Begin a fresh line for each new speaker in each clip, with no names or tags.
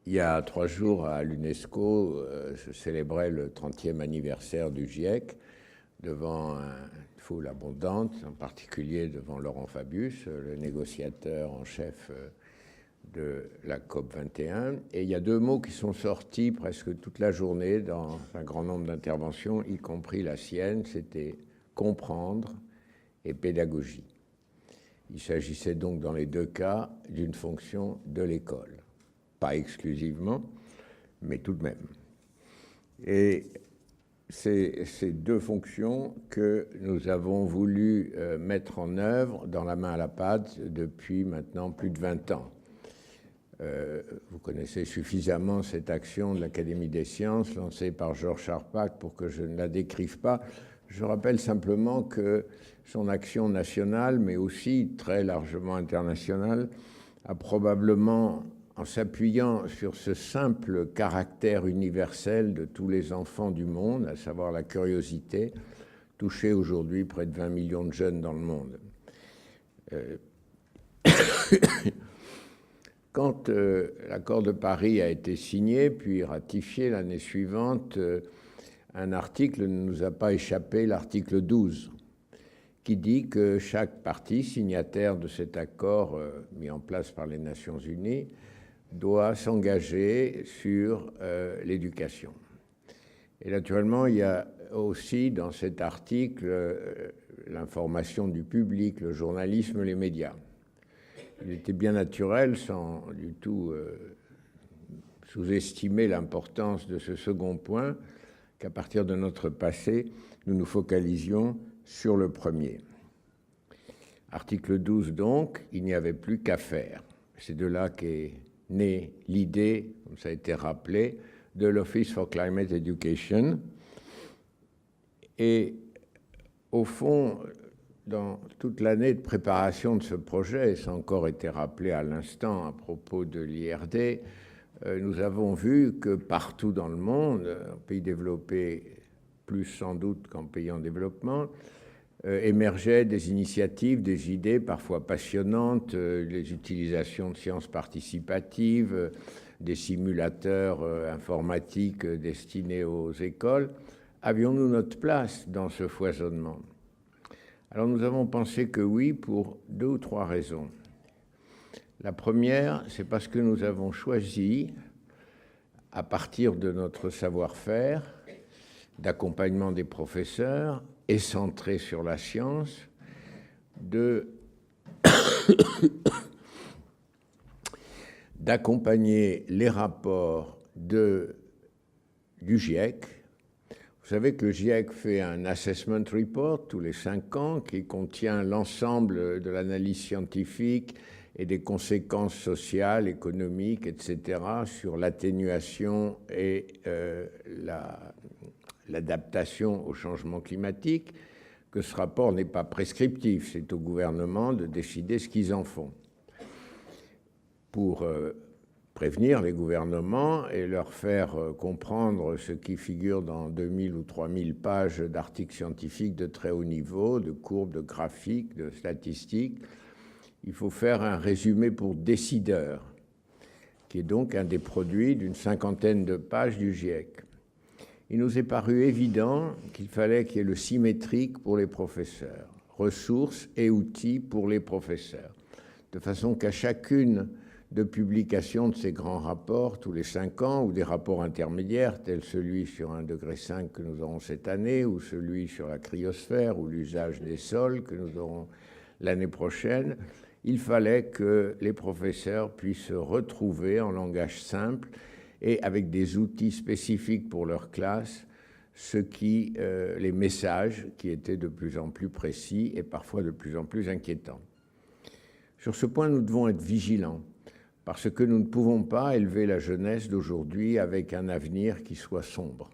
Il y a 3 jours, à l'UNESCO, se célébrait le 30e anniversaire du GIEC, devant une foule abondante, en particulier devant Laurent Fabius, le négociateur en chef de la COP 21. Et il y a 2 mots qui sont sortis presque toute la journée dans un grand nombre d'interventions, y compris la sienne, c'était comprendre et pédagogie. Il s'agissait donc dans les 2 cas d'une fonction de l'école. Pas exclusivement, mais tout de même. Et c'est ces 2 fonctions que nous avons voulu mettre en œuvre dans la main à la pâte depuis maintenant plus de 20 ans. Vous connaissez suffisamment cette action de l'Académie des sciences lancée par Georges Charpak pour que je ne la décrive pas. Je rappelle simplement que son action nationale, mais aussi très largement internationale, a probablement, en s'appuyant sur ce simple caractère universel de tous les enfants du monde, à savoir la curiosité, touché aujourd'hui près de 20 millions de jeunes dans le monde. Quand l'accord de Paris a été signé, puis ratifié l'année suivante, un article ne nous a pas échappé, l'article 12, qui dit que chaque partie signataire de cet accord mis en place par les Nations Unies doit s'engager sur l'éducation. Et naturellement, il y a aussi dans cet article l'information du public, le journalisme, les médias. Il était bien naturel, sans du tout sous-estimer l'importance de ce second point, qu'à partir de notre passé, nous nous focalisions sur le premier. Article 12 donc, il n'y avait plus qu'à faire. C'est de là qu'est née l'idée, comme ça a été rappelé, de l'Office for Climate Education. Et au fond, dans toute l'année de préparation de ce projet, et ça a encore été rappelé à l'instant à propos de l'IRD, nous avons vu que partout dans le monde, en pays développés plus sans doute qu'en pays en développement, émergeaient des initiatives, des idées parfois passionnantes, les utilisations de sciences participatives, des simulateurs informatiques destinés aux écoles. Avions-nous notre place dans ce foisonnement ? Alors nous avons pensé que oui, pour 2 ou 3 raisons. La première, c'est parce que nous avons choisi, à partir de notre savoir-faire, d'accompagnement des professeurs et centré sur la science, d'accompagner les rapports du GIEC. Vous savez que le GIEC fait un assessment report tous les 5 ans qui contient l'ensemble de l'analyse scientifique et des conséquences sociales, économiques, etc. sur l'atténuation et l'adaptation au changement climatique, que ce rapport n'est pas prescriptif, c'est au gouvernement de décider ce qu'ils en font. Pour prévenir les gouvernements et leur faire comprendre ce qui figure dans 2000 ou 3000 pages d'articles scientifiques de très haut niveau, de courbes, de graphiques, de statistiques, il faut faire un résumé pour décideurs, qui est donc un des produits d'une 50aine de pages du GIEC. Il nous est paru évident qu'il fallait qu'il y ait le symétrique pour les professeurs, ressources et outils pour les professeurs, de façon qu'à chacune de publication de ces grands rapports tous les 5 ans, ou des rapports intermédiaires, tels celui sur 1,5 degré que nous aurons cette année, ou celui sur la cryosphère, ou l'usage des sols que nous aurons l'année prochaine, il fallait que les professeurs puissent se retrouver en langage simple et avec des outils spécifiques pour leur classe, les messages qui étaient de plus en plus précis et parfois de plus en plus inquiétants. Sur ce point, nous devons être vigilants, parce que nous ne pouvons pas élever la jeunesse d'aujourd'hui avec un avenir qui soit sombre.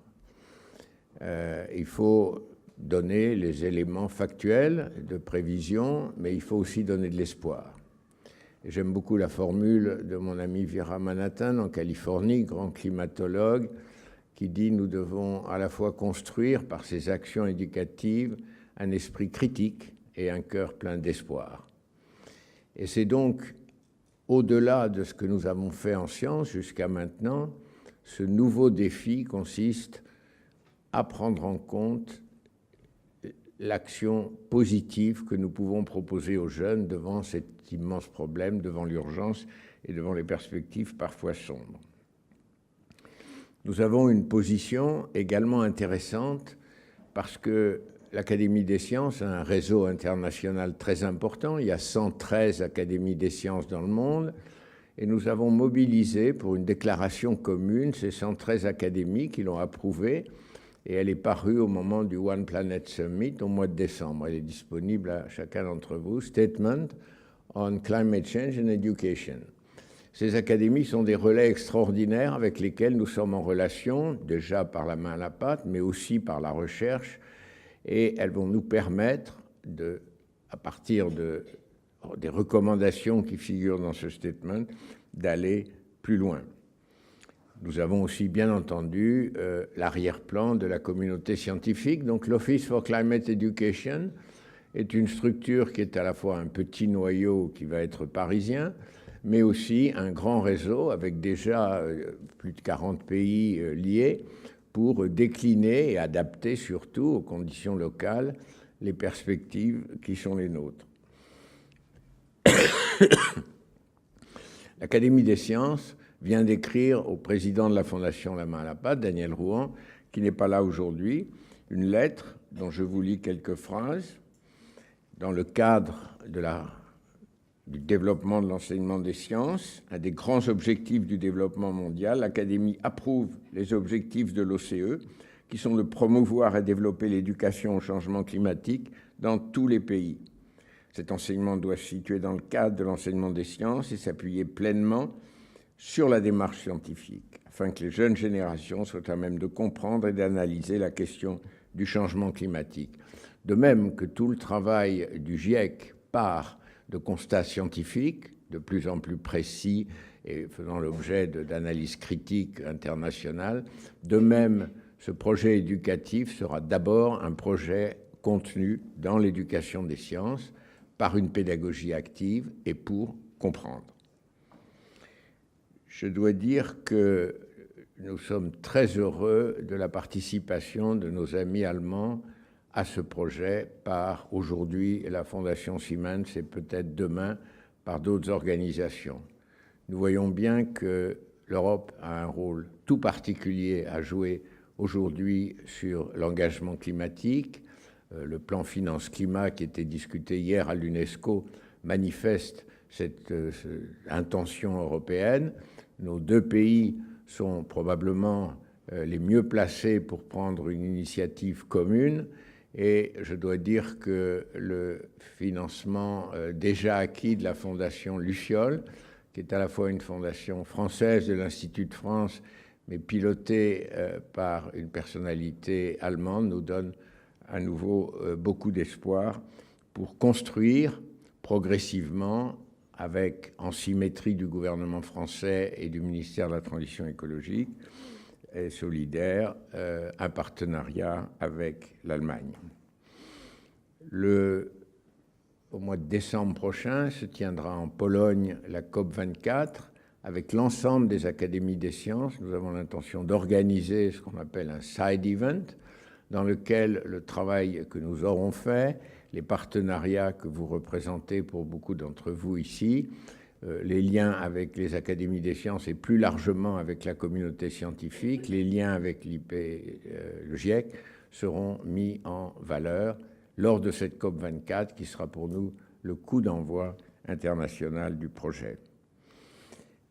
Il faut donner les éléments factuels de prévision, mais il faut aussi donner de l'espoir. J'aime beaucoup la formule de mon ami Vira Manhattan en Californie, grand climatologue, qui dit « Nous devons à la fois construire par ces actions éducatives un esprit critique et un cœur plein d'espoir ». Et c'est donc au-delà de ce que nous avons fait en sciences jusqu'à maintenant, ce nouveau défi consiste à prendre en compte l'action positive que nous pouvons proposer aux jeunes devant cet immense problème, devant l'urgence et devant les perspectives parfois sombres. Nous avons une position également intéressante parce que l'Académie des sciences a un réseau international très important. Il y a 113 académies des sciences dans le monde et nous avons mobilisé pour une déclaration commune ces 113 académies qui l'ont approuvée et elle est parue au moment du One Planet Summit au mois de décembre. Elle est disponible à chacun d'entre vous. Statement on Climate Change and Education. Ces académies sont des relais extraordinaires avec lesquels nous sommes en relation, déjà par la main à la pâte, mais aussi par la recherche, et elles vont nous permettre, à partir des recommandations qui figurent dans ce statement, d'aller plus loin. Nous avons aussi, bien entendu, l'arrière-plan de la communauté scientifique. Donc, l'Office for Climate Education est une structure qui est à la fois un petit noyau qui va être parisien, mais aussi un grand réseau avec déjà plus de 40 pays liés pour décliner et adapter surtout aux conditions locales les perspectives qui sont les nôtres. L'Académie des sciences vient d'écrire au président de la Fondation La Main à la Pâte, Daniel Rouen, qui n'est pas là aujourd'hui, une lettre dont je vous lis quelques phrases. Dans le cadre du développement de l'enseignement des sciences, un des grands objectifs du développement mondial, l'Académie approuve les objectifs de l'OCE, qui sont de promouvoir et développer l'éducation au changement climatique dans tous les pays. Cet enseignement doit se situer dans le cadre de l'enseignement des sciences et s'appuyer pleinement sur la démarche scientifique, afin que les jeunes générations soient à même de comprendre et d'analyser la question du changement climatique. De même que tout le travail du GIEC part de constats scientifiques de plus en plus précis et faisant l'objet d'analyses critiques internationales, de même, ce projet éducatif sera d'abord un projet contenu dans l'éducation des sciences par une pédagogie active et pour comprendre. Je dois dire que nous sommes très heureux de la participation de nos amis allemands à ce projet par aujourd'hui la Fondation Siemens et peut-être demain par d'autres organisations. Nous voyons bien que l'Europe a un rôle tout particulier à jouer aujourd'hui sur l'engagement climatique. Le plan finance-climat qui était discuté hier à l'UNESCO manifeste cette intention européenne. Nos deux pays sont probablement les mieux placés pour prendre une initiative commune. Et je dois dire que le financement déjà acquis de la Fondation Luciol, qui est à la fois une fondation française de l'Institut de France, mais pilotée par une personnalité allemande, nous donne à nouveau beaucoup d'espoir pour construire progressivement, en symétrie du gouvernement français et du ministère de la Transition écologique et solidaire, un partenariat avec l'Allemagne. Au mois de décembre prochain se tiendra en Pologne la COP24 avec l'ensemble des académies des sciences. Nous avons l'intention d'organiser ce qu'on appelle un side event dans lequel le travail que nous aurons fait, les partenariats que vous représentez pour beaucoup d'entre vous ici, les liens avec les académies des sciences et plus largement avec la communauté scientifique, les liens avec le GIEC seront mis en valeur lors de cette COP24 qui sera pour nous le coup d'envoi international du projet.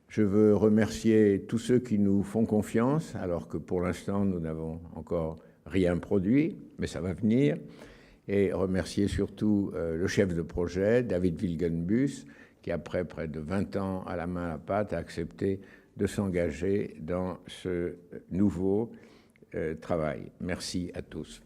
Je veux remercier tous ceux qui nous font confiance, alors que pour l'instant nous n'avons encore rien produit, mais ça va venir, et remercier surtout le chef de projet, David Wilgenbus, qui après près de 20 ans à la main à la pâte a accepté de s'engager dans ce nouveau travail. Merci à tous.